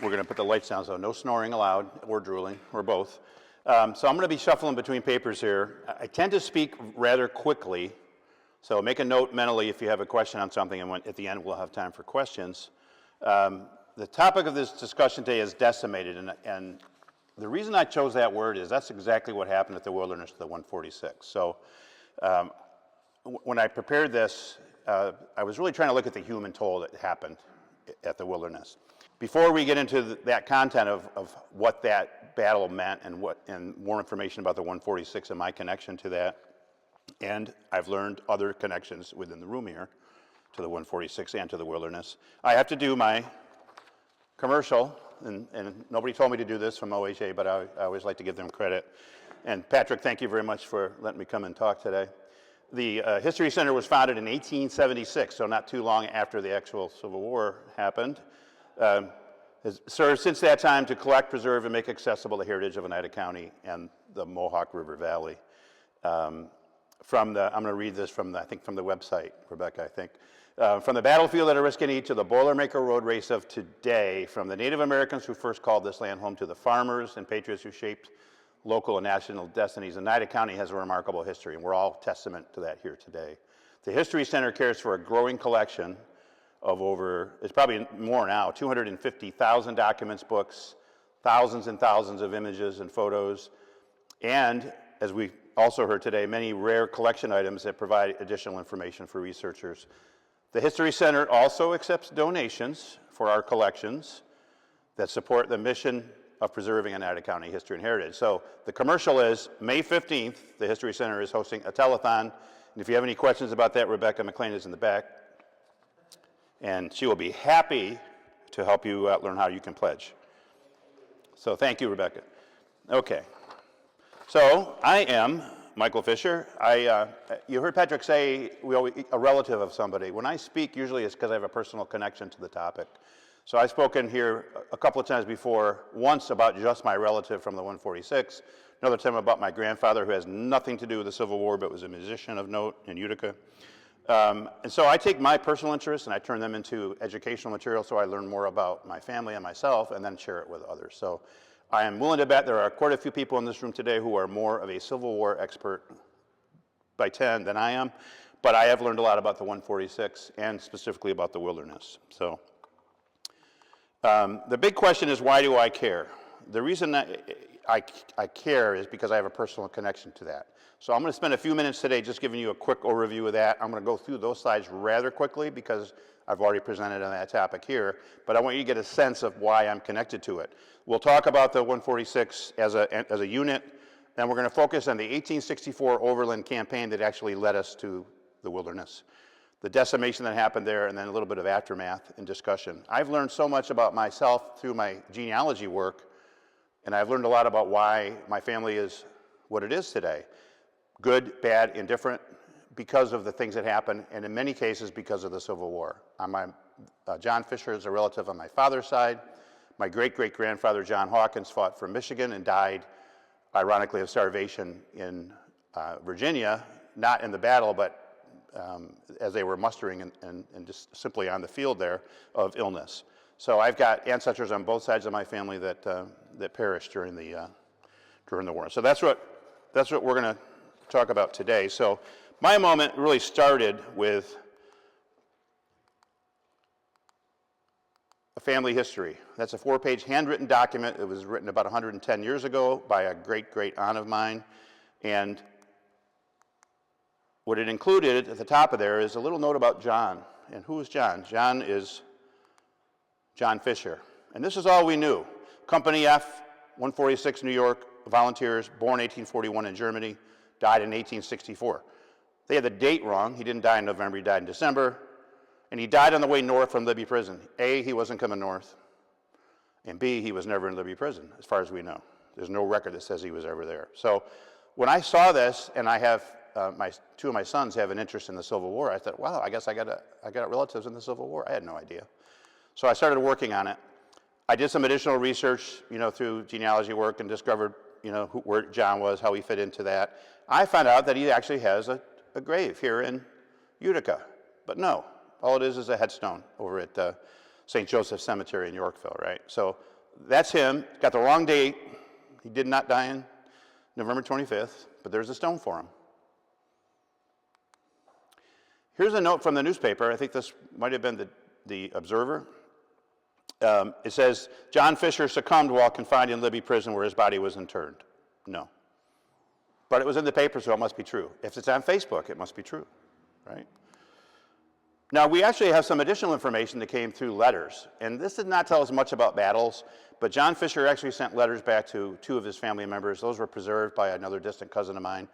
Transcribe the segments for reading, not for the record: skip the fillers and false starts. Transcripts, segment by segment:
We're going to put the lights down, so no snoring allowed or drooling, or both. So I'm going to be shuffling between papers here. I tend to speak rather quickly, so make a note mentally if you have a question on something, and at the end we'll have time for questions. The topic of this discussion today is decimated, and the reason I chose that word is that's exactly what happened at the Wilderness of the 146. So when I prepared this, I was really trying to look at the human toll that happened at the Wilderness. Before we get into that content of what that battle meant and more information about the 146 and my connection to that, and I've learned other connections within the room here to the 146 and to the Wilderness, I have to do my commercial, and nobody told me to do this from OHA, but I always like to give them credit. And Patrick, thank you very much for letting me come and talk today. The History Center was founded in 1876, so not too long after the actual Civil War happened. Has served since that time to collect, preserve, and make accessible the heritage of Oneida County and the Mohawk River Valley. I'm going to read this from the website, Rebecca, I think. From the battlefield at Oriskany to the Boilermaker Road Race of today, from the Native Americans who first called this land home to the farmers and patriots who shaped local and national destinies, Oneida County has a remarkable history, and we're all testament to that here today. The History Center cares for a growing collection of over, it's probably more now, 250,000 documents, books, thousands and thousands of images and photos, and, as we also heard today, many rare collection items that provide additional information for researchers. The History Center also accepts donations for our collections that support the mission of preserving Oneida County history and heritage. So the commercial is May 15th, the History Center is hosting a telethon, and if you have any questions about that, Rebecca McLean is in the back, and she will be happy to help you learn how you can pledge. So thank you, Rebecca. Okay, so I am Michael Fischer. You heard Patrick say a relative of somebody. When I speak, usually it's because I have a personal connection to the topic. So I've spoken here a couple of times before, once about just my relative from the 146, another time about my grandfather who has nothing to do with the Civil War but was a musician of note in Utica. And so I take my personal interests and I turn them into educational material so I learn more about my family and myself and then share it with others. So I am willing to bet there are quite a few people in this room today who are more of a Civil War expert by 10 than I am, but I have learned a lot about the 146 and specifically about the Wilderness. So the big question is, why do I care? The reason that I care is because I have a personal connection to that. So I'm going to spend a few minutes today just giving you a quick overview of that. I'm going to go through those slides rather quickly because I've already presented on that topic here, but I want you to get a sense of why I'm connected to it. We'll talk about the 146 as a unit, and we're going to focus on the 1864 Overland campaign that actually led us to the Wilderness, the decimation that happened there, and then a little bit of aftermath and discussion. I've learned so much about myself through my genealogy work, and I've learned a lot about why my family is what it is today. Good, bad, indifferent, because of the things that happened, and in many cases because of the Civil War. John Fischer is a relative on my father's side. My great-great-grandfather, John Hawkins, fought for Michigan and died, ironically, of starvation in Virginia, not in the battle, but as they were mustering and just simply on the field there of illness. So I've got ancestors on both sides of my family that perished during the war. So that's what we're going to talk about today. So my moment really started with a family history. That's a 4-page handwritten document. It was written about 110 years ago by a great-great-aunt of mine. And what it included at the top of there is a little note about John. And who is John? John is John Fischer. And this is all we knew. Company F, 146 New York, volunteers, born 1841 in Germany, died in 1864. They had the date wrong. He didn't die in November, he died in December. And he died on the way north from Libby Prison. A, he wasn't coming north. And B, he was never in Libby Prison, as far as we know. There's no record that says he was ever there. So when I saw this, and I have, two of my sons have an interest in the Civil War, I thought, wow, I guess I got relatives in the Civil War. I had no idea. So I started working on it. I did some additional research, through genealogy work and discovered, where John was, how he fit into that. I found out that he actually has a grave here in Utica, but no. All it is a headstone over at St. Joseph Cemetery in Yorkville, right? So that's him. Got the wrong date. He did not die on November 25th, but there's a stone for him. Here's a note from the newspaper. I think this might have been the Observer. It says, John Fischer succumbed while confined in Libby prison where his body was interred. No. But it was in the paper, so it must be true. If it's on Facebook, it must be true, right? Now, we actually have some additional information that came through letters. And this did not tell us much about battles, but John Fischer actually sent letters back to 2 of his family members. Those were preserved by another distant cousin of mine.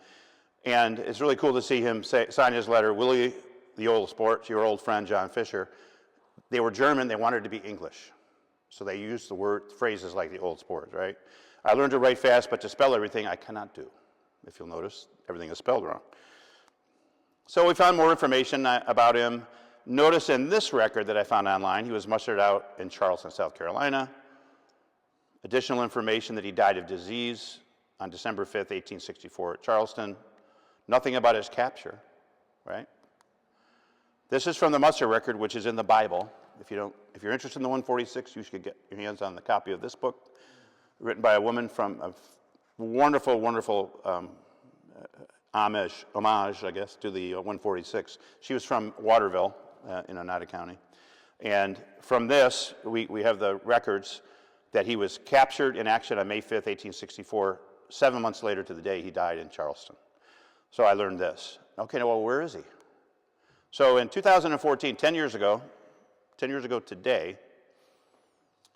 And it's really cool to see him sign his letter, Willie, the old sport, your old friend, John Fischer. They were German, they wanted to be English. So they used phrases like the old sport, right? I learned to write fast, but to spell everything I cannot do. If you'll notice, everything is spelled wrong. So we found more information about him. Notice in this record that I found online, he was mustered out in Charleston, South Carolina. Additional information that he died of disease on December 5th, 1864 at Charleston. Nothing about his capture, right? This is from the muster record, which is in the Bible. If you're interested in the 146, you should get your hands on the copy of this book, written by a woman from a wonderful, wonderful homage, I guess, to the 146. She was from Waterville in Oneida County. And from this, we have the records that he was captured in action on May 5th, 1864. 7 months later to the day he died in Charleston. So I learned this. Okay, now, well, where is he? So in 2014, 10 years ago today,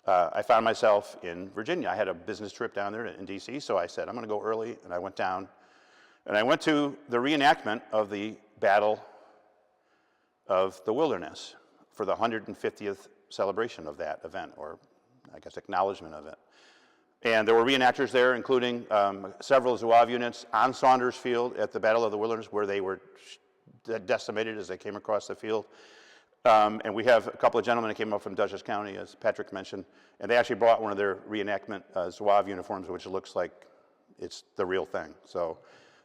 I found myself in Virginia. I had a business trip down there in DC, so I said, I'm going to go early, and I went down. And I went to the reenactment of the Battle of the Wilderness for the 150th celebration of that event, or I guess acknowledgement of it. And there were reenactors there, including several Zouave units on Saunders Field at the Battle of the Wilderness, where they were decimated as they came across the field. And we have a couple of gentlemen that came up from Dutchess County, as Patrick mentioned, and they actually brought one of their reenactment Zouave uniforms, which looks like it's the real thing. So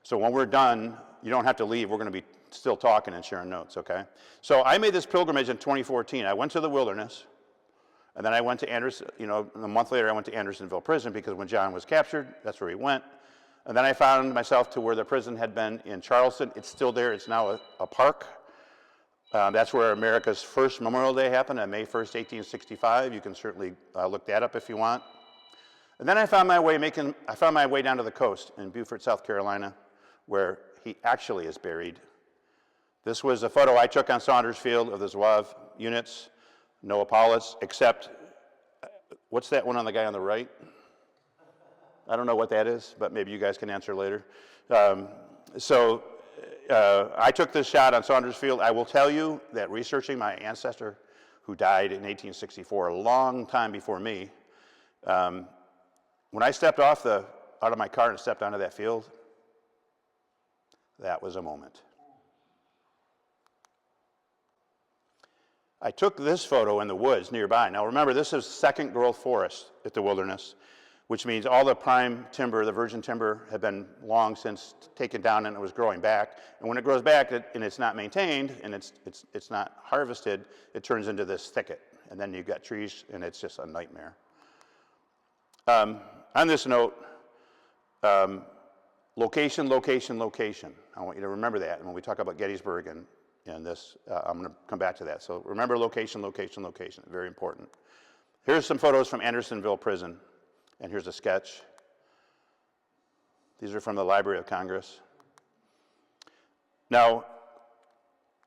when we're done, you don't have to leave. We're going to be still talking and sharing notes, okay? So I made this pilgrimage in 2014. I went to the wilderness, and then I went to Anderson, a month later I went to Andersonville Prison, because when John was captured, that's where he went. And then I found myself to where the prison had been in Charleston. It's still there. It's now a park. That's where America's first Memorial Day happened on May 1st, 1865. You can certainly look that up if you want. And then I found my way down to the coast in Beaufort, South Carolina, where he actually is buried. This was a photo I took on Saunders Field of the Zouave units, no Apollos, except, what's that one on the guy on the right? I don't know what that is, but maybe you guys can answer later. I took this shot on Saunders Field. I will tell you that researching my ancestor, who died in 1864, a long time before me, when I stepped out of my car and stepped onto that field, that was a moment. I took this photo in the woods nearby. Now remember, this is second growth forest at the Wilderness, which means all the prime timber, the virgin timber, had been long since taken down and it was growing back. And when it grows back and it's not maintained and it's not harvested, it turns into this thicket. And then you've got trees and it's just a nightmare. On this note, location, location, location. I want you to remember that. And when we talk about Gettysburg and this, I'm going to come back to that. So remember location, location, location. Very important. Here's some photos from Andersonville Prison. And here's a sketch. These are from the Library of Congress. Now,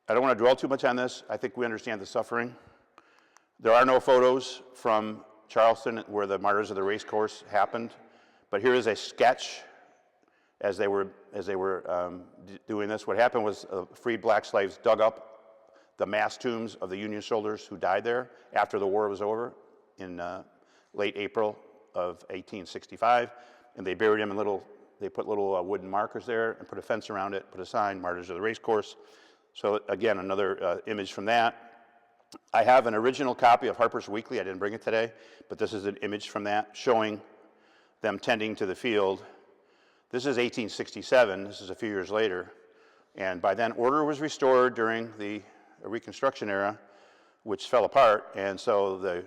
I don't want to dwell too much on this. I think we understand the suffering. There are no photos from Charleston where the Martyrs of the Race Course happened, but here is a sketch as they were doing this. What happened was freed black slaves dug up the mass tombs of the Union soldiers who died there after the war was over in late April of 1865, and they buried them in they put little wooden markers there and put a fence around it, put a sign, Martyrs of the Race Course. So again, another image from that. I have an original copy of Harper's Weekly. I didn't bring it today, but this is an image from that showing them tending to the field. This is 1867. This is a few years later. And by then, order was restored during the Reconstruction era, which fell apart, and so the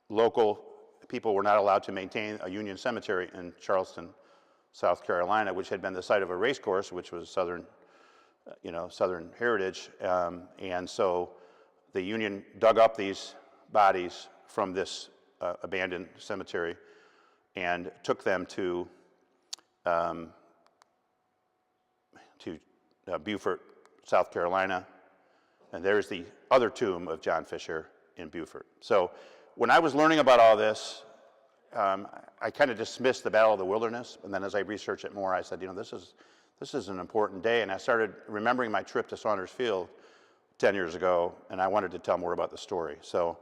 local people were not allowed to maintain a Union cemetery in Charleston, South Carolina, which had been the site of a race course, which was Southern heritage, and so the Union dug up these bodies from this abandoned cemetery and took them to Beaufort, South Carolina, and there's the other tomb of John Fisher in Beaufort. So when I was learning about all this, I kind of dismissed the Battle of the Wilderness, and then as I researched it more, I said, this is an important day, and I started remembering my trip to Saunders Field 10 years ago, and I wanted to tell more about the story. So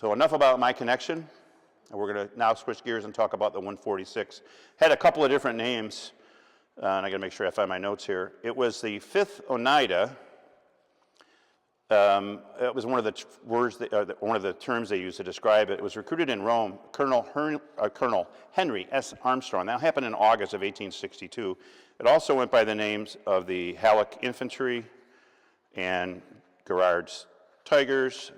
enough about my connection. We're going to now switch gears and talk about the 146. Had a couple of different names, and I got to make sure I find my notes here. It was the 5th Oneida. It was one of the words, one of the terms they used to describe it. It was recruited in Rome. Colonel Henry S. Armstrong. That happened in August of 1862. It also went by the names of the Halleck Infantry and Garrard's Tigers.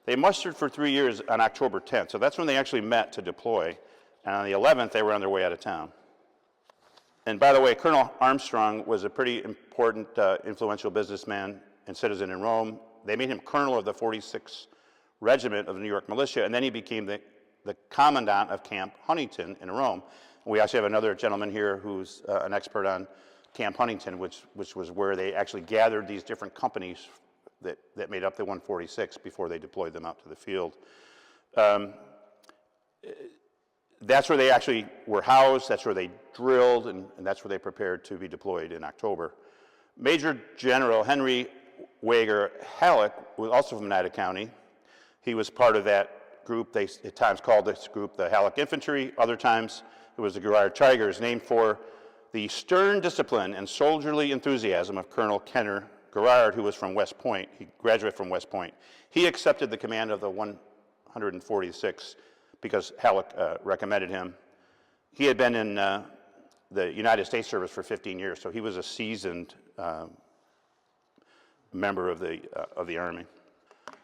They mustered for 3 years on October 10th, so that's when they actually met to deploy. And on the 11th, they were on their way out of town. And by the way, Colonel Armstrong was a pretty important, influential businessman and citizen in Rome. They made him colonel of the 46th Regiment of the New York Militia, and then he became the commandant of Camp Huntington in Rome. And we actually have another gentleman here who's an expert on Camp Huntington, which was where they actually gathered these different companies that made up the 146 before they deployed them out to the field. That's where they actually were housed, that's where they drilled, and that's where they prepared to be deployed in October. Major General Henry Wager Halleck was also from Oneida County. He was part of that group. They at times called this group the Halleck Infantry. Other times it was the Garrard Tigers, named for the stern discipline and soldierly enthusiasm of Colonel Kenner Garrard, who was from West Point. He graduated from West Point. He accepted the command of the 146 because Halleck recommended him. He had been in the United States service for 15 years, so he was a seasoned member of the Army.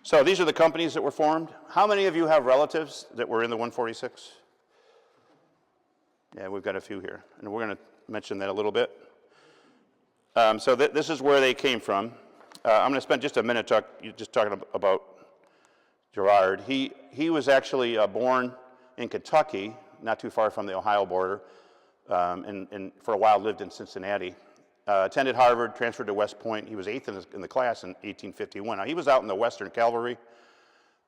So these are the companies that were formed. How many of you have relatives that were in the 146? Yeah, we've got a few here, and we're going to mention that a little bit. So this is where they came from. I'm going to spend just a minute talking about Garrard. He was actually born in Kentucky, not too far from the Ohio border, and for a while lived in Cincinnati. Attended Harvard, transferred to West Point. He was 8th in the class in 1851. Now, he was out in the Western Cavalry,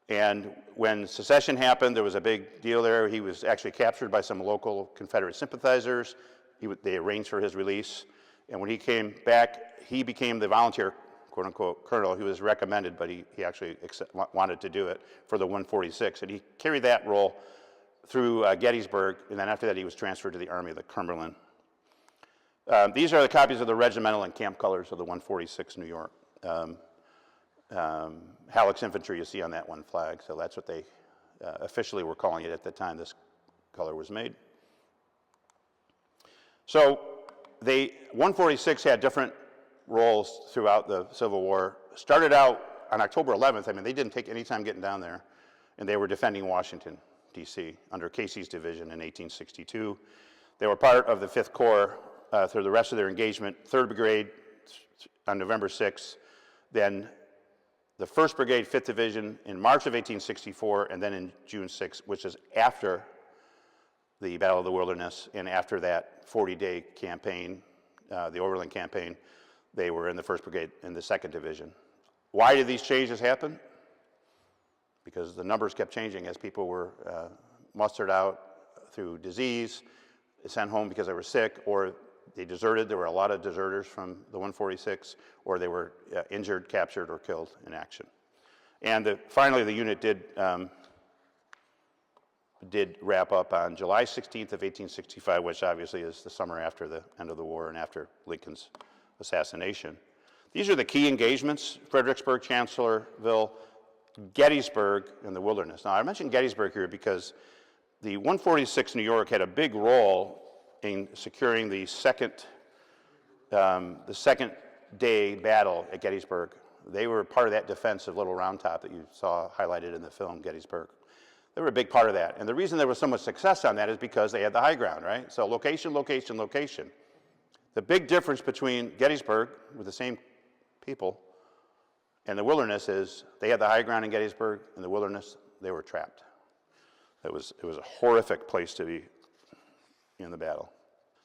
and when secession happened, there was a big deal there. He was actually captured by some local Confederate sympathizers. They arranged for his release, and when he came back, he became the volunteer, quote-unquote, colonel. He was recommended, but he actually wanted to do it for the 146, and he carried that role through Gettysburg, and then after that, he was transferred to the Army of the Cumberland. These are the copies of the regimental and camp colors of the 146 New York. Halleck's Infantry you see on that one flag, so that's what they officially were calling it at the time this color was made. So the 146 had different roles throughout the Civil War. Started out on October 11th, I mean, they didn't take any time getting down there, and they were defending Washington, D.C., under Casey's division in 1862. They were part of the 5th Corps through the rest of their engagement, 3rd Brigade on November 6th, then the 1st Brigade, 5th Division in March of 1864, and then in June 6th, which is after the Battle of the Wilderness, and after that 40-day campaign, the Overland campaign, they were in the 1st Brigade in the 2nd Division. Why did these changes happen? Because the numbers kept changing as people were mustered out through disease, sent home because they were sick, or they deserted. There were a lot of deserters from the 146, or they were injured, captured, or killed in action. And finally, the unit did wrap up on July 16th of 1865, which obviously is the summer after the end of the war and after Lincoln's assassination. These are the key engagements: Fredericksburg, Chancellorsville, Gettysburg, and the Wilderness. Now, I mentioned Gettysburg here because the 146 New York had a big role in securing the second day battle at Gettysburg. They were part of that defense of Little Round Top that you saw highlighted in the film, Gettysburg. They were a big part of that. And the reason there was so much success on that is because they had the high ground, right? So location, location, location. The big difference between Gettysburg, with the same people, and the Wilderness is they had the high ground in Gettysburg, and the Wilderness, they were trapped. It was a horrific place to be in the battle.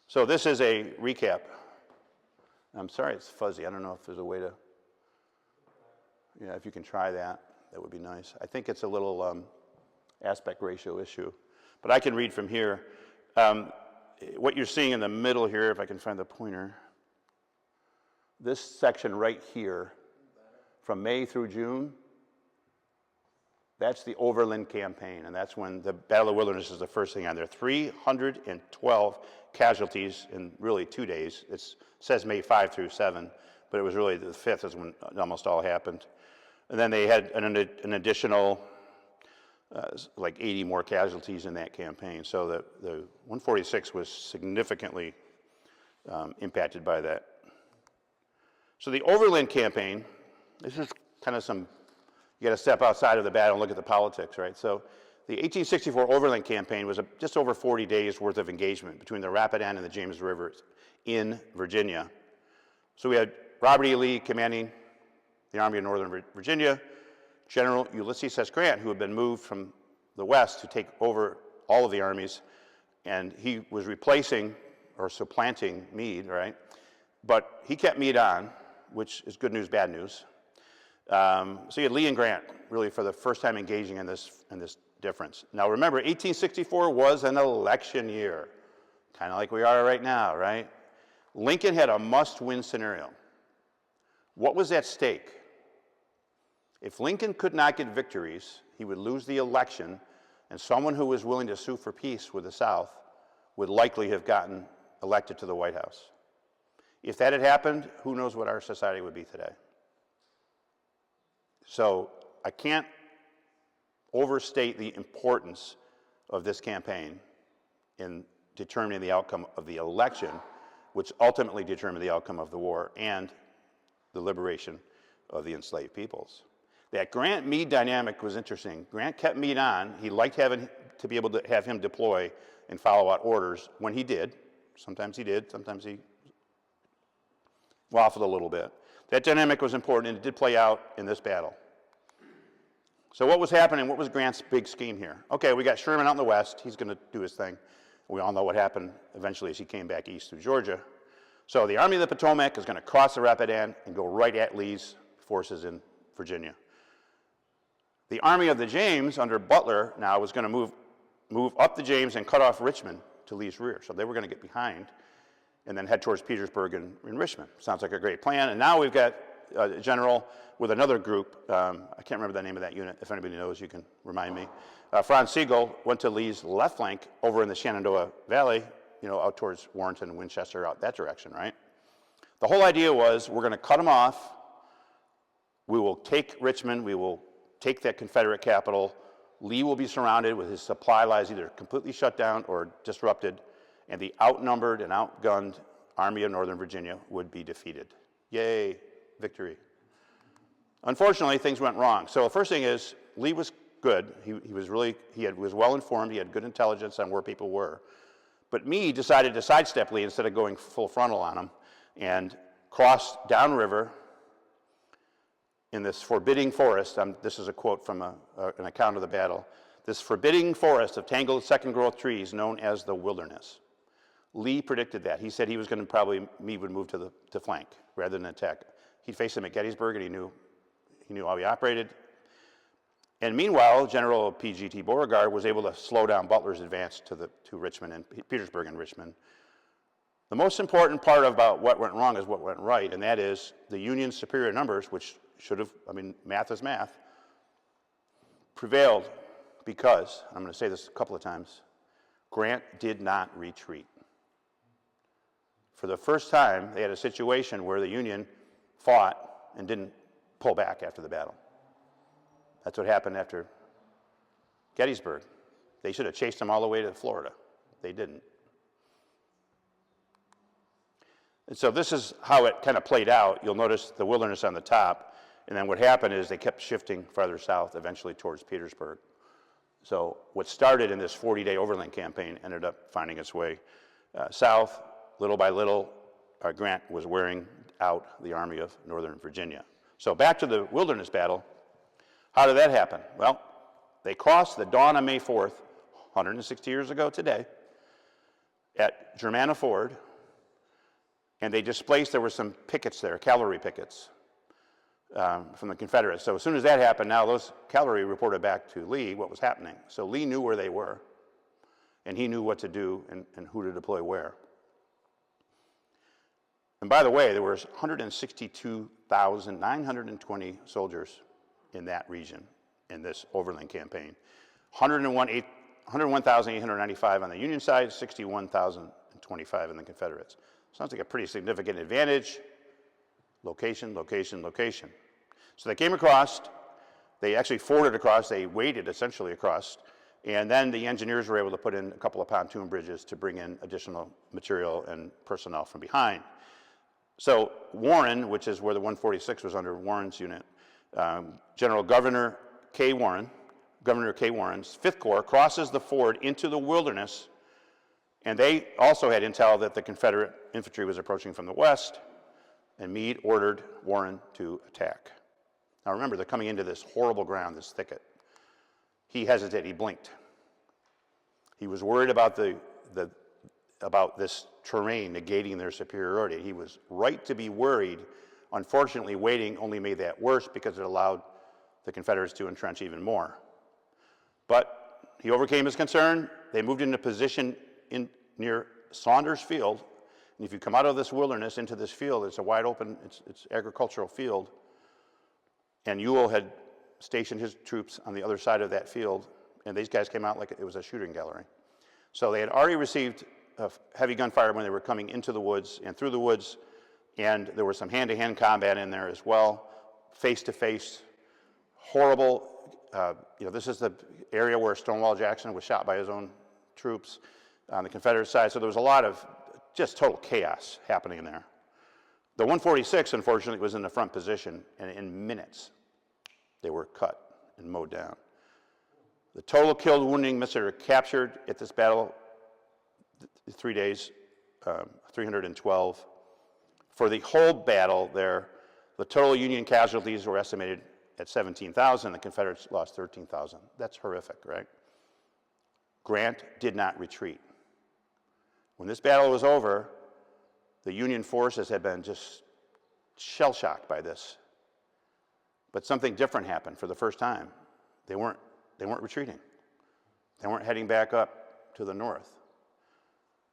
So this is a recap. I'm sorry it's fuzzy. I don't know if there's a way to, yeah, if you can try that, that would be nice. I think it's a little aspect ratio issue, but I can read from here. What you're seeing in the middle here, if I can find the pointer, this section right here, from May through June, that's the Overland campaign, and that's when the Battle of the Wilderness is the first thing on there. 312 casualties in really 2 days. It says May 5 through 7, but it was really the 5th is when almost all happened. And then they had an additional like 80 more casualties in that campaign. So the 146 was significantly impacted by that. So the Overland campaign, this is kind of some, you got to step outside of the battle and look at the politics, right? So the 1864 Overland campaign was just over 40 days worth of engagement between the Rapidan and the James Rivers in Virginia. So we had Robert E. Lee commanding the Army of Northern Virginia, General Ulysses S. Grant, who had been moved from the west to take over all of the armies, and he was replacing or supplanting Meade, right? But he kept Meade on, which is good news, bad news. So you had Lee and Grant really for the first time engaging in this difference. Now remember, 1864 was an election year, kind of like we are right now, right? Lincoln had a must-win scenario. What was at stake? If Lincoln could not get victories, he would lose the election, and someone who was willing to sue for peace with the South would likely have gotten elected to the White House. If that had happened, who knows what our society would be today? So I can't overstate the importance of this campaign in determining the outcome of the election, which ultimately determined the outcome of the war and the liberation of the enslaved peoples. That Grant-Meade dynamic was interesting. Grant kept Meade on. He liked to be able to have him deploy and follow out orders when he did. Sometimes he did, sometimes he waffled a little bit. That dynamic was important, and it did play out in this battle. So what was happening? What was Grant's big scheme here? Okay, we got Sherman out in the west. He's going to do his thing. We all know what happened eventually as he came back east through Georgia. So the Army of the Potomac is going to cross the Rapidan and go right at Lee's forces in Virginia. The Army of the James under Butler now was going to move up the James and cut off Richmond to Lee's rear. So they were going to get behind and then head towards Petersburg and Richmond. Sounds like a great plan. And now we've got a general with another group. I can't remember the name of that unit. If anybody knows, you can remind me. Franz Sigel went to Lee's left flank over in the Shenandoah Valley, out towards Warrenton, Winchester, out that direction, right? The whole idea was we're going to cut them off. We will take Richmond. We will take that Confederate capital. Lee will be surrounded with his supply lines either completely shut down or disrupted, and the outnumbered and outgunned Army of Northern Virginia would be defeated. Yay, victory. Unfortunately, things went wrong. So the first thing is, Lee was good. He was well informed. He had good intelligence on where people were. But Meade decided to sidestep Lee instead of going full frontal on him and crossed downriver in this forbidding forest. This is a quote from an account of the battle. This forbidding forest of tangled second-growth trees known as the Wilderness. Lee predicted that. He said he was going to Meade would move to flank rather than attack. He'd face him at Gettysburg, and he knew how he operated. And meanwhile, General P.G.T. Beauregard was able to slow down Butler's advance to Richmond and Petersburg and Richmond. The most important part about what went wrong is what went right, and that is the Union's superior numbers, which should have, math is math, prevailed because, I'm going to say this a couple of times, Grant did not retreat. For the first time, they had a situation where the Union fought and didn't pull back after the battle. That's what happened after Gettysburg. They should have chased them all the way to Florida. They didn't. And so this is how it kind of played out. You'll notice the Wilderness on the top, And then what happened is they kept shifting farther south, eventually towards Petersburg. So what started in this 40-day Overland campaign ended up finding its way south. Little by little, Grant was wearing out the Army of Northern Virginia. So back to the Wilderness Battle. How did that happen? Well, they crossed the dawn of May 4th, 160 years ago today, at Germanna Ford, and they displaced, there were some pickets there, cavalry pickets from the Confederates. So as soon as that happened, now those cavalry reported back to Lee what was happening. So Lee knew where they were, and he knew what to do and who to deploy where. And by the way, there was 162,920 soldiers in that region in this Overland campaign. 101,895 on the Union side, 61,025 in the Confederates. Sounds like a pretty significant advantage. Location, location, location. So they came across, they actually forded across, they waded essentially across, and then the engineers were able to put in a couple of pontoon bridges to bring in additional material and personnel from behind. So Warren, which is where the 146 was under Warren's unit, Governor K. Warren's 5th Corps crosses the ford into the wilderness, and they also had intel that the Confederate infantry was approaching from the west, and Meade ordered Warren to attack. Now remember, they're coming into this horrible ground, this thicket. He hesitated, he blinked. He was worried about about this terrain negating their superiority. He was right to be worried. Unfortunately, waiting only made that worse because it allowed the Confederates to entrench even more. But he overcame his concern. They moved into position near Saunders Field. And if you come out of this wilderness into this field, it's a wide open, it's agricultural field. And Jewell had stationed his troops on the other side of that field, and these guys came out like it was a shooting gallery. So they had already received heavy gunfire when they were coming into the woods and through the woods, and there was some hand-to-hand combat in there as well, face-to-face, horrible. This is the area where Stonewall Jackson was shot by his own troops on the Confederate side, so there was a lot of just total chaos happening in there. The 146, unfortunately, was in the front position, and in minutes, they were cut and mowed down. The total killed, wounding, missing, or captured at this battle, 3 days, 312. For the whole battle there, the total Union casualties were estimated at 17,000. The Confederates lost 13,000. That's horrific, right? Grant did not retreat. When this battle was over, the Union forces had been just shell-shocked by this. But something different happened for the first time. They weren't retreating. They weren't heading back up to the north.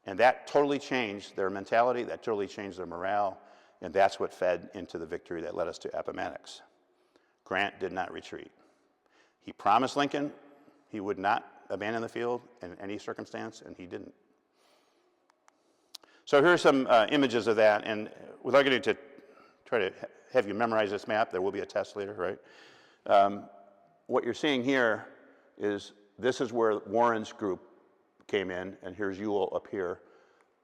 And that totally changed their mentality, that totally changed their morale, and that's what fed into the victory that led us to Appomattox. Grant did not retreat. He promised Lincoln he would not abandon the field in any circumstance, and he didn't. So here are some images of that, and without getting to try to have you memorize this map, there will be a test later, right? What you're seeing here is this is where Warren's group came in, and here's Jewell up here.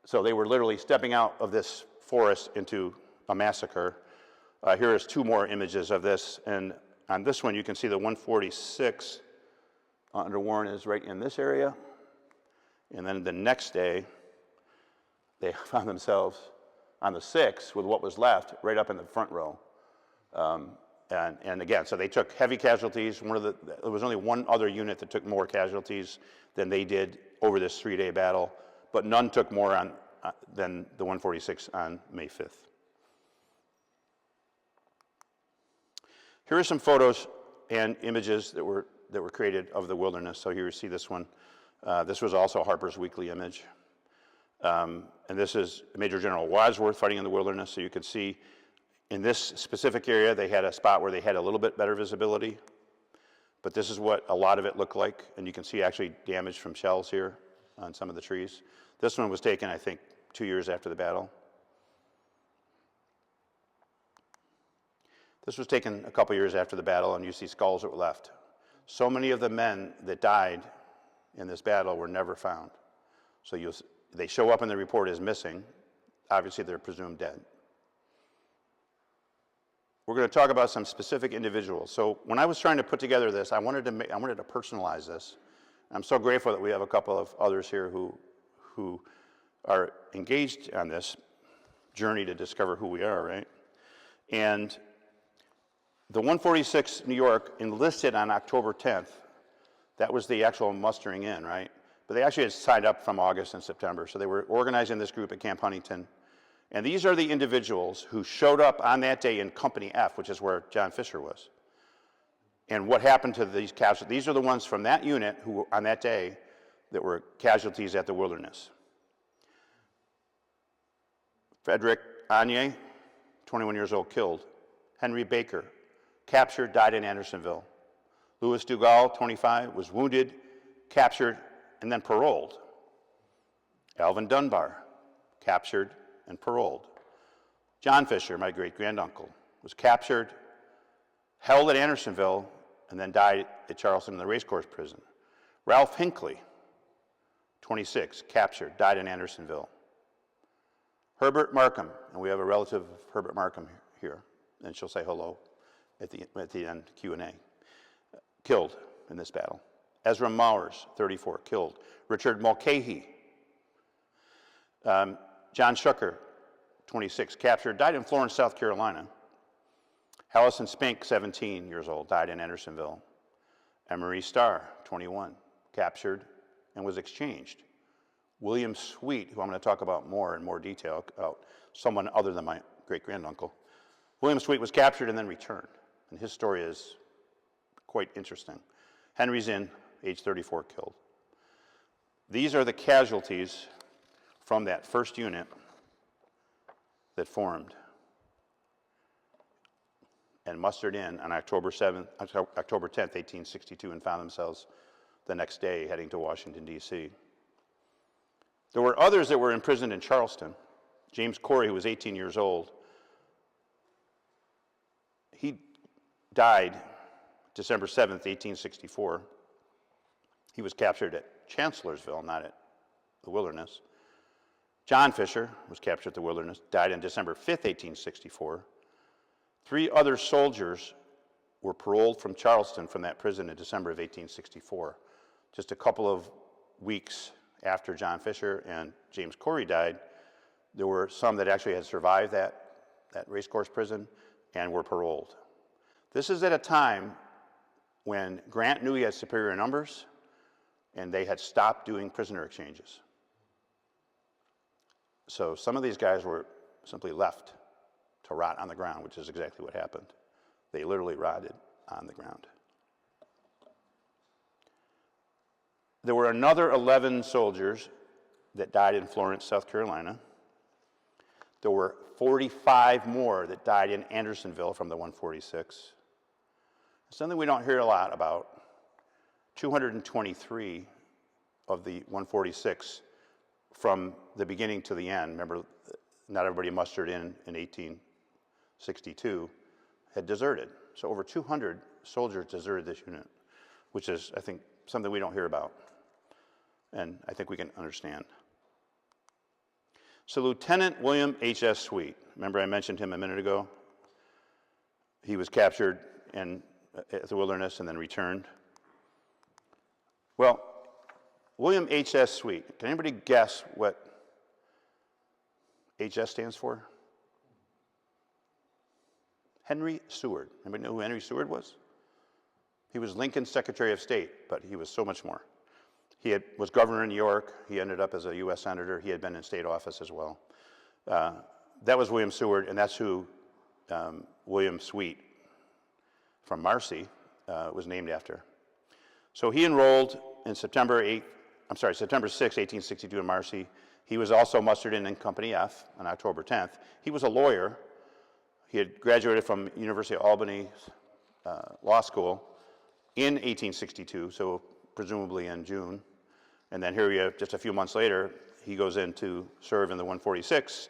So they were literally stepping out of this forest into a massacre. Here is 2 more images of this, and on this one you can see the 146 under Warren is right in this area, and then the next day they found themselves on the 6th with what was left right up in the front row. And again, so they took heavy casualties. There was only one other unit that took more casualties than they did over this 3-day battle, but none took more than the 146 on May 5th. Here are some photos and images that were created of the wilderness. So here you see this one. This was also Harper's Weekly image. And this is Major General Wadsworth fighting in the wilderness. So you can see in this specific area, they had a spot where they had a little bit better visibility. But this is what a lot of it looked like. And you can see actually damage from shells here on some of the trees. This one was taken, I think, 2 years after the battle. This was taken a couple years after the battle, and you see skulls that were left. So many of the men that died in this battle were never found. So they show up in the report as missing. Obviously, they're presumed dead. we're going to talk about some specific individuals. So when I was trying to put together this, I wanted to personalize this. I'm so grateful that we have a couple of others here who are engaged on this journey to discover who we are, right? And the 146 New York enlisted on October 10th. That was the actual mustering in, right? But they actually had signed up from August and September. So they were organizing this group at Camp Huntington. And these are the individuals who showed up on that day in Company F, which is where John Fischer was. And what happened to these casualties? These are the ones from that unit who, on that day, that were casualties at the Wilderness. Frederick Anye, 21 years old, killed. Henry Baker, captured, died in Andersonville. Louis Dugal, 25, was wounded, captured, and then paroled. Alvin Dunbar, captured and paroled. John Fischer, my great-granduncle, was captured, held at Andersonville, and then died at Charleston in the racecourse prison. Ralph Hinckley, 26, captured, died in Andersonville. Herbert Markham, and we have a relative of Herbert Markham here, and she'll say hello at the end Q&A, killed in this battle. Ezra Mowers, 34, killed. Richard Mulcahy, John Shucker, 26, captured, died in Florence, South Carolina. Allison Spink, 17 years old, died in Andersonville. Emery Starr, 21, captured and was exchanged. William Sweet, who I'm going to talk about more in more detail, about someone other than my great-granduncle. William Sweet was captured and then returned, and his story is quite interesting. Henry Zinn, age 34, killed. These are the casualties from that first unit that formed and mustered in on October 10th, 1862, and found themselves the next day heading to Washington, D.C. There were others that were imprisoned in Charleston. James Corey, who was 18 years old, he died December 7th, 1864. He was captured at Chancellorsville, not at the Wilderness. John Fischer was captured at the Wilderness, died on December 5th, 1864. 3 other soldiers were paroled from Charleston from that prison in December of 1864. Just a couple of weeks after John Fischer and James Corey died, there were some that actually had survived that racecourse prison and were paroled. This is at a time when Grant knew he had superior numbers and they had stopped doing prisoner exchanges. So some of these guys were simply left to rot on the ground, which is exactly what happened. They literally rotted on the ground. There were another 11 soldiers that died in Florence, South Carolina. There were 45 more that died in Andersonville from the 146. Something we don't hear a lot about, 223 of the 146 from the beginning to the end, remember, not everybody mustered in 1862, had deserted. So over 200 soldiers deserted this unit, which is, I think, something we don't hear about, and I think we can understand. So Lieutenant William H.S. Sweet, remember I mentioned him a minute ago? He was captured at the Wilderness and then returned. Well, William H.S. Sweet, can anybody guess what HS stands for? Henry Seward. Anybody know who Henry Seward was? He was Lincoln's Secretary of State, but he was so much more. He was governor in New York. He ended up as a U.S. senator. He had been in state office as well. That was William Seward, and that's who William Sweet from Marcy was named after. So he enrolled in September 6, 1862 in Marcy. He was also mustered in Company F on October 10th. He was a lawyer. He had graduated from University of Albany Law School in 1862, so presumably in June. And then here we have, just a few months later, he goes in to serve in the 146,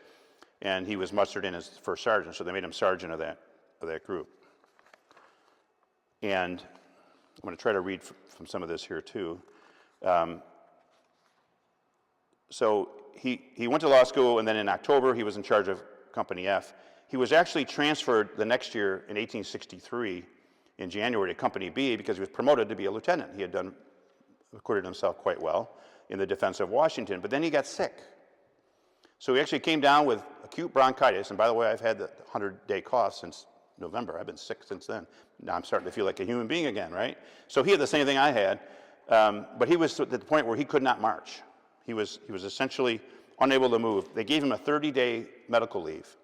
and he was mustered in as first sergeant, so they made him sergeant of that group. And I'm going to try to read from some of this here too. So he went to law school, and then in October he was in charge of Company F. He was actually transferred the next year in 1863 in January to Company B because he was promoted to be a lieutenant. He had acquitted himself quite well in the defense of Washington, but then he got sick. So he actually came down with acute bronchitis, and by the way, I've had the 100-day cough since November. I've been sick since then. Now I'm starting to feel like a human being again, right? So he had the same thing I had, but he was at the point where he could not march. He was essentially unable to move. They gave him a 30-day medical leave.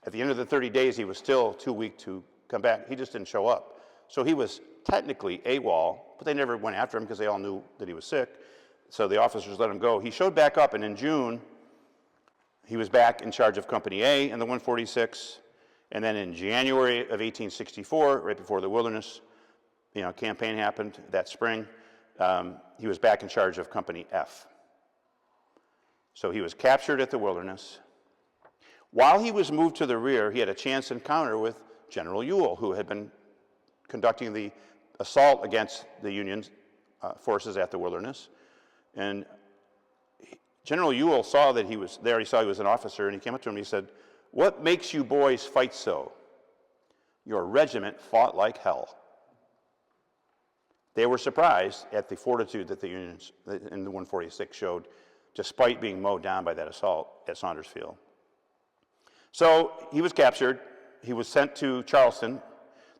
At the end of the 30 days, he was still too weak to come back. He just didn't show up. So he was technically AWOL, but they never went after him because they all knew that he was sick. So the officers let him go. He showed back up, and in June, he was back in charge of Company A and the 146. And then in January of 1864, right before the Wilderness campaign happened that spring, he was back in charge of Company F. So he was captured at the Wilderness. While he was moved to the rear, he had a chance encounter with General Jewell, who had been conducting the assault against the Union forces at the Wilderness. And General Jewell saw that he was there. He saw he was an officer, and he came up to him and he said, "What makes you boys fight so? Your regiment fought like hell." They were surprised at the fortitude that the Unions in the 146 showed, despite being mowed down by that assault at Saunders Field. So he was captured. He was sent to Charleston.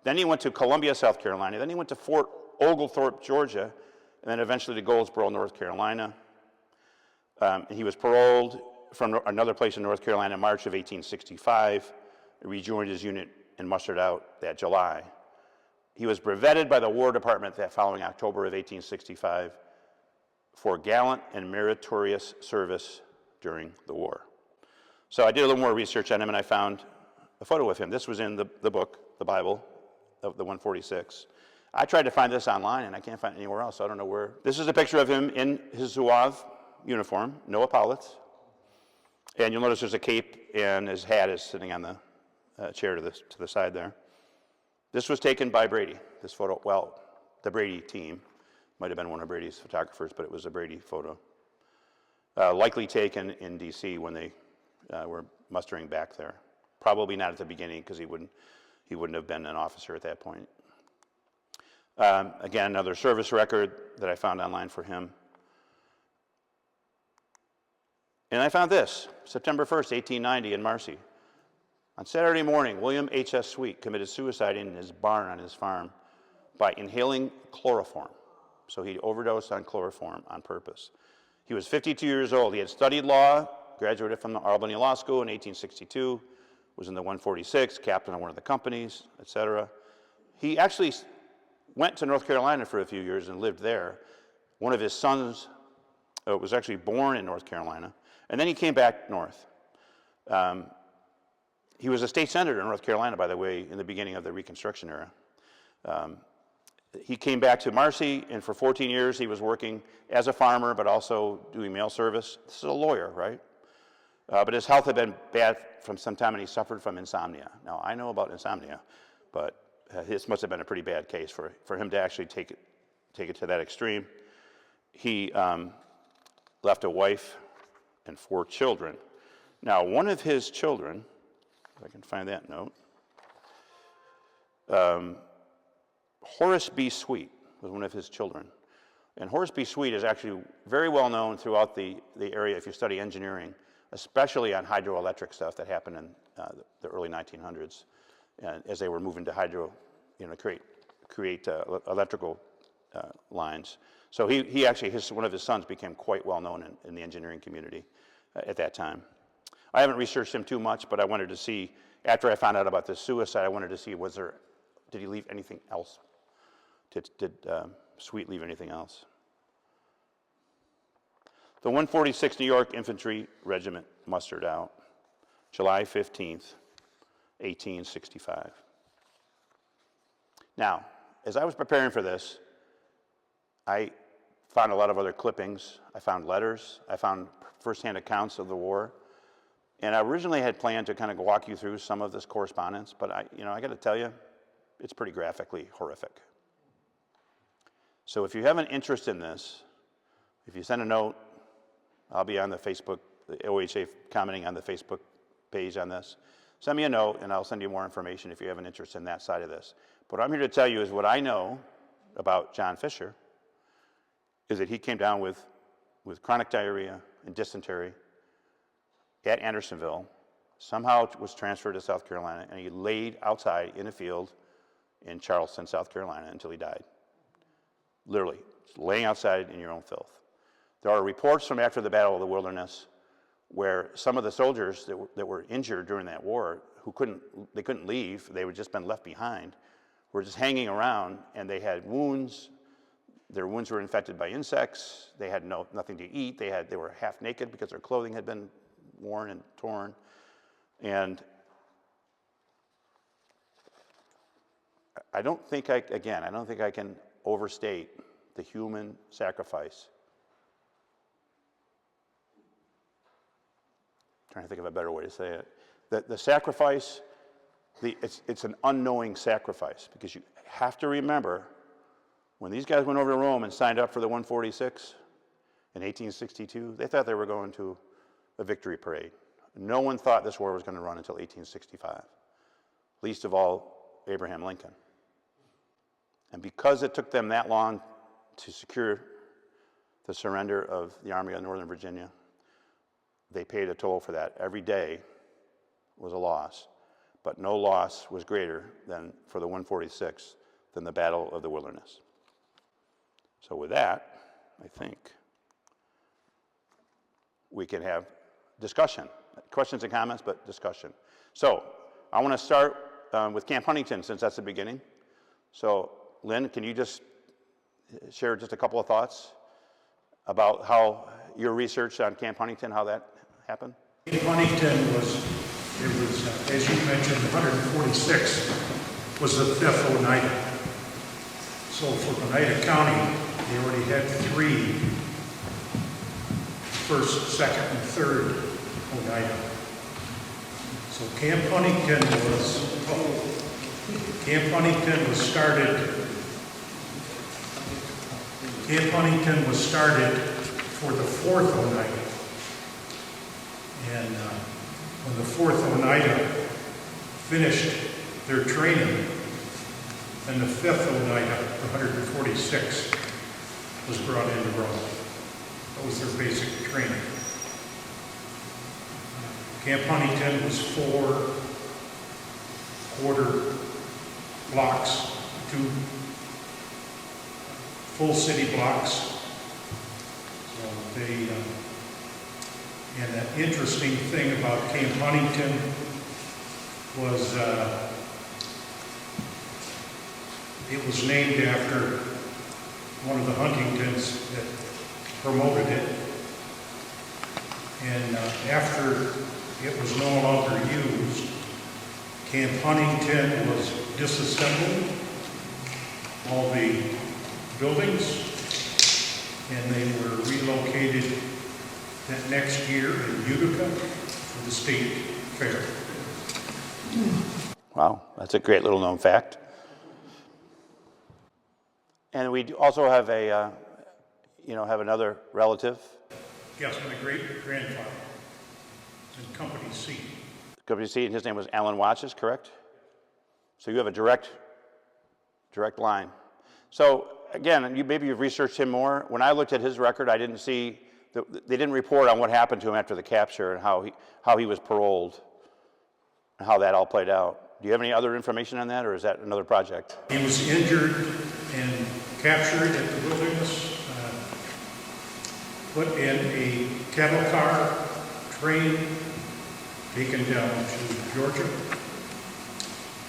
Then he went to Columbia, South Carolina. Then he went to Fort Oglethorpe, Georgia, and then eventually to Goldsboro, North Carolina. He was paroled from another place in North Carolina in March of 1865, rejoined his unit and mustered out that July. He was brevetted by the War Department that following October of 1865 for gallant and meritorious service during the war. So I did a little more research on him, and I found a photo of him. This was in the book, the Bible, of the 146. I tried to find this online, and I can't find it anywhere else, so I don't know where. This is a picture of him in his Zouave uniform, no epaulets. And you'll notice there's a cape, and his hat is sitting on the chair to the side there. This was taken by Brady, this photo. Well, the Brady team. Might have been one of Brady's photographers, but it was a Brady photo. Likely taken in D.C. when they were mustering back there. Probably not at the beginning, because he wouldn't have been an officer at that point. Again, another service record that I found online for him. And I found this, September 1st, 1890 in Marcy. On Saturday morning, William H.S. Sweet committed suicide in his barn on his farm by inhaling chloroform. So he overdosed on chloroform on purpose. He was 52 years old. He had studied law, graduated from the Albany Law School in 1862, was in the 146, captain of one of the companies, etc. He actually went to North Carolina for a few years and lived there. One of his sons was actually born in North Carolina, and then he came back north. He was a state senator in North Carolina, by the way, in the beginning of the Reconstruction era. He came back to Marcy, and for 14 years he was working as a farmer, but also doing mail service. This is a lawyer, right? But his health had been bad from some time, and he suffered from insomnia. Now, I know about insomnia, but this must have been a pretty bad case for him to actually take it to that extreme. He left a wife and 4 children. Now, one of his children, if I can find that note, Horace B. Sweet was one of his children. And Horace B. Sweet is actually very well known throughout the area if you study engineering, especially on hydroelectric stuff that happened in the early 1900s, as they were moving to create electrical lines. So he actually, one of his sons became quite well known in the engineering community at that time. I haven't researched him too much, but I wanted to see, after I found out about this suicide, I wanted to see, did he leave anything else? Did Sweet leave anything else? The 146 New York Infantry Regiment mustered out July 15th, 1865. Now, as I was preparing for this, I found a lot of other clippings. I found letters. I found firsthand accounts of the war. And I originally had planned to kind of walk you through some of this correspondence, but I got to tell you, it's pretty graphically horrific. So if you have an interest in this, if you send a note, I'll be on the Facebook, the OHA commenting on the Facebook page on this. send me a note and I'll send you more information if you have an interest in that side of this. But what I'm here to tell you is what I know about John Fischer is that he came down with chronic diarrhea and dysentery at Andersonville, somehow was transferred to South Carolina, and he laid outside in a field in Charleston, South Carolina, until he died. Literally, just laying outside in your own filth. There are reports from after the Battle of the Wilderness where some of the soldiers that were injured during that war, they couldn't leave, they had just been left behind, were just hanging around, and they had wounds. Their wounds were infected by insects. They had nothing to eat. They were half naked because their clothing had been worn and torn. And I don't think I can overstate the human sacrifice. I'm trying to think of a better way to say it. The sacrifice, it's an unknowing sacrifice, because you have to remember when these guys went over to Rome and signed up for the 146 in 1862, they thought they were going to a victory parade. No one thought this war was going to run until 1865, least of all Abraham Lincoln. And because it took them that long to secure the surrender of the Army of Northern Virginia, they paid a toll for that. Every day was a loss, but no loss was greater than for the 146 than the Battle of the Wilderness. So with that, I think we can have discussion. Questions and comments, but discussion. So I want to start with Camp Huntington, since that's the beginning. So Lynn, can you just share just a couple of thoughts about how your research on Camp Huntington, how that happened? Camp Huntington was, as you mentioned, 146 was the 5th Oneida. So for Oneida County, they already had 3 1st, 2nd, and 3rd Oneida. So Camp Huntington was started for the 4th Oneida. And when the 4th Oneida finished their training, and the 5th Oneida, the 146, was brought into Rome. That was their basic training. Camp Huntington was 4 quarter blocks, 2 full city blocks. So they, and an interesting thing about Camp Huntington was it was named after one of the Huntingtons that promoted it. And after it was no longer used, Camp Huntington was disassembled, all the buildings, and they were relocated that next year in Utica for the state fair. Wow, that's a great little known fact. And we also have have another relative. Yes, my great-grandfather in company C. Company C, and his name was Alan Watches, correct? So you have a direct line. So again, maybe you've researched him more. When I looked at his record, I didn't see, they didn't report on what happened to him after the capture and how he was paroled and how that all played out. Do you have any other information on that, or is that another project? He was injured and captured at the Wilderness, put in a cattle car, train, taken down to Georgia,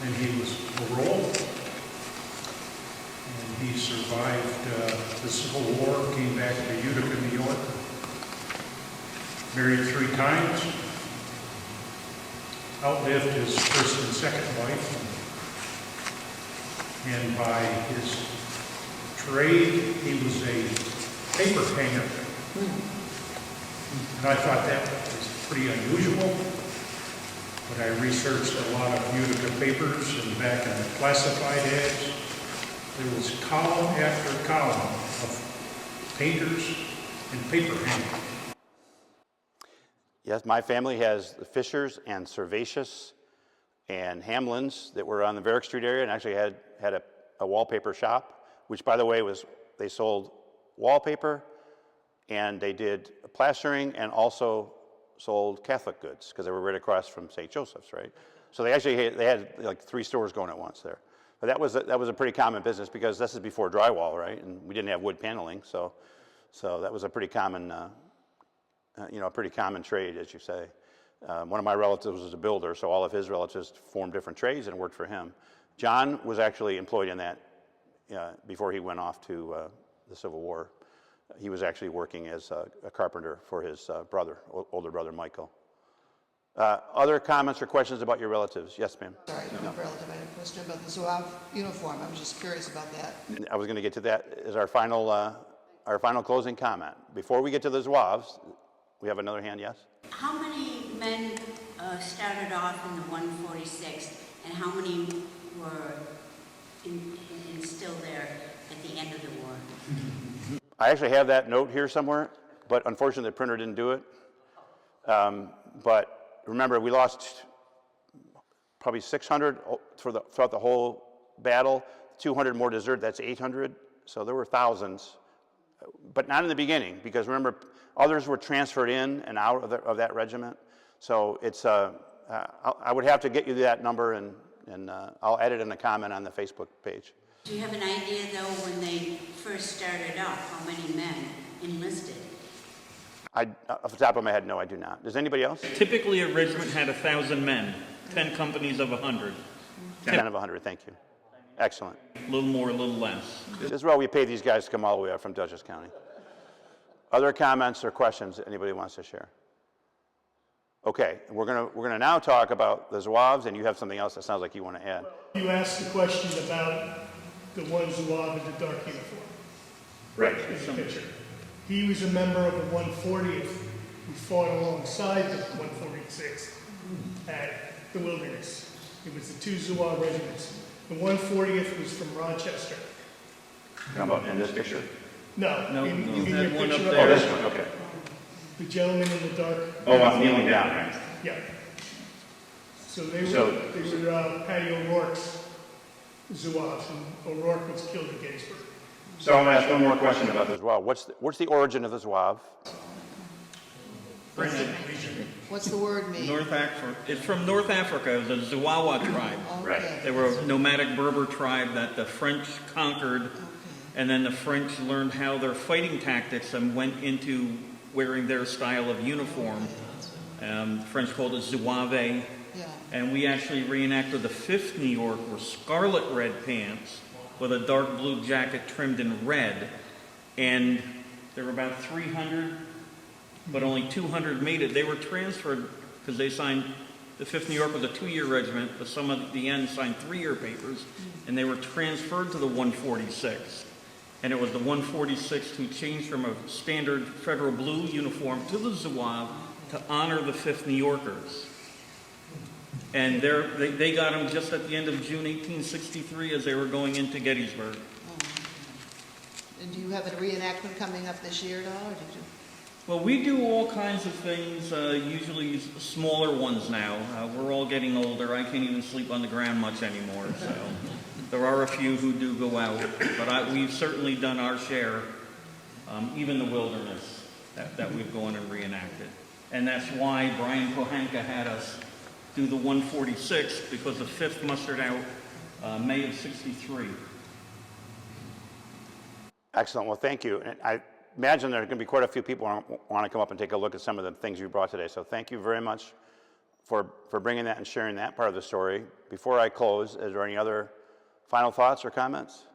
and he was paroled. And he survived the Civil War, came back to Utica, New York, married 3 times, outlived his first and second wife, and by his trade, he was a paper hanger. And I thought that was pretty unusual, but I researched a lot of Utica papers, and back in the classified ads, there was column after column of painters and paper hangers. Yes, my family has the Fischers and Servatius and Hamlin's that were on the Varick Street area, and actually had a wallpaper shop, which, by the way, they sold wallpaper, and they did plastering, and also sold Catholic goods because they were right across from St. Joseph's, right? So they had like 3 stores going at once there. But that was a pretty common business because this is before drywall, right? And we didn't have wood paneling, so that was a pretty common, a pretty common trade, as you say. One of my relatives was a builder, so all of his relatives formed different trades and worked for him. John was actually employed in that before he went off to the Civil War. He was actually working as a carpenter for his older brother Michael. Other comments or questions about your relatives? Yes, ma'am. Sorry, I don't have a relative. I had a question about the Zouave uniform. I was just curious about that. I was going to get to that as our final closing comment. Before we get to the Zouaves, we have another hand, yes? How many men started off in the 146, and how many were still there at the end of the war? I actually have that note here somewhere, but unfortunately the printer didn't do it. But remember, we lost probably 600 throughout the whole battle, 200 more deserted, that's 800. So there were thousands, but not in the beginning, because remember, others were transferred in and out of that regiment. So it's, I would have to get you that number, and I'll add it in a comment on the Facebook page. Do you have an idea, though, when they first started off, how many men enlisted? Off the top of my head, no, I do not. Does anybody else? Typically, a regiment had 1,000 men, 10 companies of 100. 10 of 100, thank you. Excellent. A little more, a little less. This is why we pay these guys to come all the way up from Dutchess County. Other comments or questions that anybody wants to share? Okay, we're gonna now talk about the Zouaves, and you have something else that sounds like you want to add. You asked the question about the one Zouave in the dark uniform. Right. There's a picture. He was a member of the 140th who fought alongside the 146th at the Wilderness. It was the 2 Zouave regiments. The 140th was from Rochester. How about in this picture? No, in your that one picture up up there. Oh, this one, okay. The gentleman in the dark. Oh, I'm kneeling down, right? Yeah. So they were Patty O'Rourke's Zouaves, and O'Rourke was killed at Gettysburg. So I'm going to ask one more question about this Zouave. What's the origin of the Zouave? What's the word mean? North Africa. It's from North Africa, the Zuawa tribe. Okay. They were a nomadic Berber tribe that the French conquered, and then the French learned how their fighting tactics and went into wearing their style of uniform. The French called it Zouave. Yeah. And we actually reenacted the 5th New York were scarlet red pants with a dark blue jacket trimmed in red. And there were about 300, but only 200 made it. They were transferred because they signed, the 5th New York was a 2-year regiment, but some at the end signed 3-year papers, and they were transferred to the 146th. And it was the 146th who changed from a standard federal blue uniform to the Zouave to honor the 5th New Yorkers. And they got them just at the end of June 1863 as they were going into Gettysburg. And do you have a reenactment coming up this year at all, or did you? Well, we do all kinds of things, usually smaller ones now. We're all getting older. I can't even sleep on the ground much anymore, so there are a few who do go out. But we've certainly done our share, even the Wilderness that we've gone and reenacted. And that's why Brian Pohanka had us do the 146th, because the 5th mustered out May of '63. Excellent. Well, thank you. And I imagine there are going to be quite a few people who want to come up and take a look at some of the things you brought today. So thank you very much for bringing that and sharing that part of the story. Before I close, is there any other final thoughts or comments?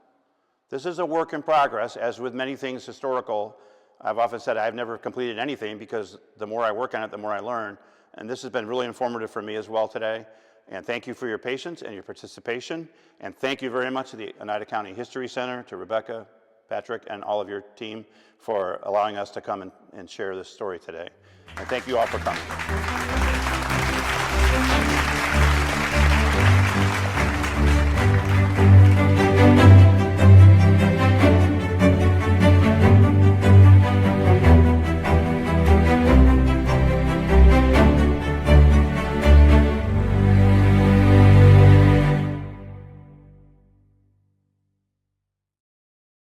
This is a work in progress, as with many things historical. I've often said I've never completed anything because the more I work on it, the more I learn. And this has been really informative for me as well today. And thank you for your patience and your participation. And thank you very much to the Oneida County History Center, to Rebecca, Patrick, and all of your team for allowing us to come and share this story today. And thank you all for coming.